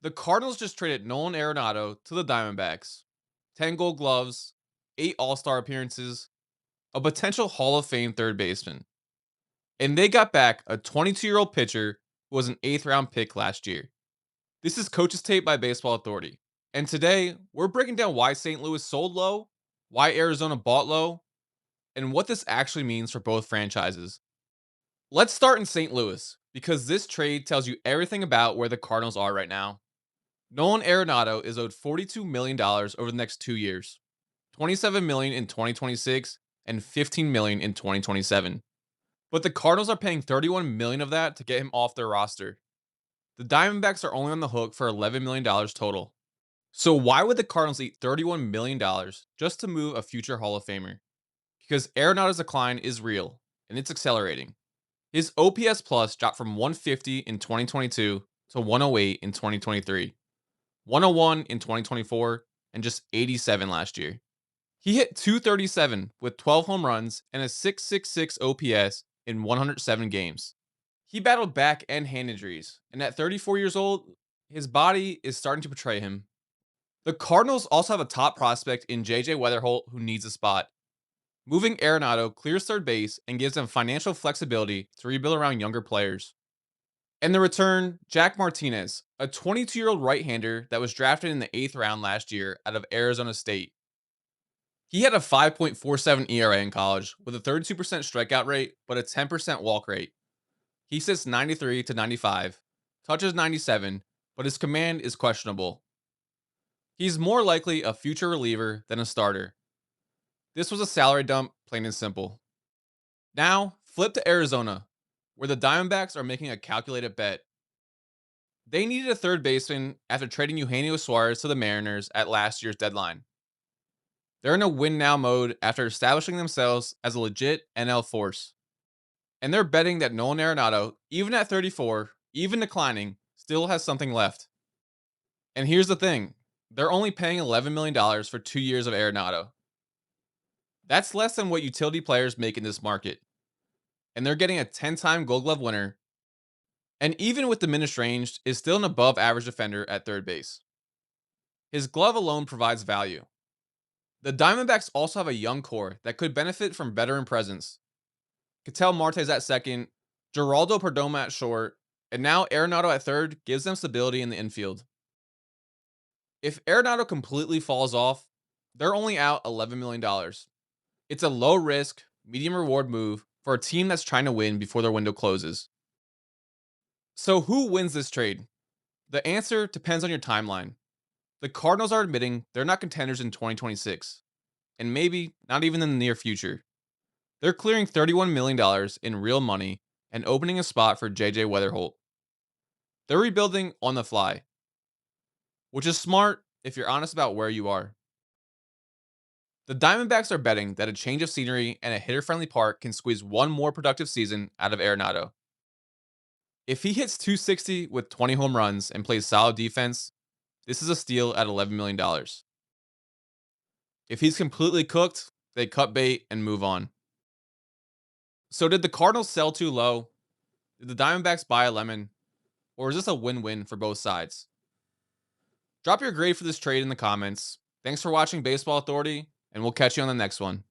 The Cardinals just traded Nolan Arenado to the Diamondbacks. 10 gold gloves, 8 All Star appearances, a potential Hall of Fame third baseman. And they got back a 22-year-old pitcher who was an 8th round pick last year. This is Coach's Tape by Baseball Authority. And today, we're breaking down why St. Louis sold low, why Arizona bought low, and what this actually means for both franchises. Let's start in St. Louis, because this trade tells you everything about where the Cardinals are right now. Nolan Arenado is owed $42 million over the next 2 years, $27 million in 2026 and $15 million in 2027. But the Cardinals are paying $31 million of that to get him off their roster. The Diamondbacks are only on the hook for $11 million total. So why would the Cardinals eat $31 million just to move a future Hall of Famer? Because Arenado's decline is real, and it's accelerating. His OPS plus dropped from 150 in 2022 to 108 in 2023, 101 in 2024, and just 87 last year. He hit 237 with 12 home runs and a 666 OPS in 107 games. He battled back and hand injuries, and at 34 years old, his body is starting to betray him. The Cardinals also have a top prospect in JJ Weatherholt who needs a spot. Moving Arenado clears third base and gives them financial flexibility to rebuild around younger players. And the return, Jack Martinez, a 22-year-old right-hander that was drafted in the 8th round last year out of Arizona State. He had a 5.47 ERA in college with a 32% strikeout rate but a 10% walk rate. He sits 93 to 95, touches 97, but his command is questionable. He's more likely a future reliever than a starter. This was a salary dump, plain and simple. Now, flip to Arizona, where the Diamondbacks are making a calculated bet. They needed a third baseman after trading Eugenio Suarez to the Mariners at last year's deadline. They're in a win now mode after establishing themselves as a legit NL force. And they're betting that Nolan Arenado, even at 34, even declining, still has something left. And here's the thing, they're only paying $11 million for 2 years of Arenado. That's less than what utility players make in this market. And they're getting a 10-time Gold Glove winner, and even with diminished range, is still an above average defender at third base. His glove alone provides value. The Diamondbacks also have a young core that could benefit from veteran presence. Ketel Marte's at second, Geraldo Perdomo at short, and now Arenado at third gives them stability in the infield. If Arenado completely falls off, they're only out $11 million. It's a low risk, medium reward move for a team that's trying to win before their window closes. So who wins this trade? The answer depends on your timeline. The Cardinals are admitting they're not contenders in 2026, and maybe not even in the near future. They're clearing $31 million in real money and opening a spot for JJ Weatherholt. They're rebuilding on the fly, which is smart if you're honest about where you are. The Diamondbacks are betting that a change of scenery and a hitter-friendly park can squeeze one more productive season out of Arenado. If he hits 260 with 20 home runs and plays solid defense, this is a steal at $11 million. If he's completely cooked, they cut bait and move on. So did the Cardinals sell too low? Did the Diamondbacks buy a lemon? Or is this a win-win for both sides? Drop your grade for this trade in the comments. Thanks for watching Baseball Authority, and we'll catch you on the next one.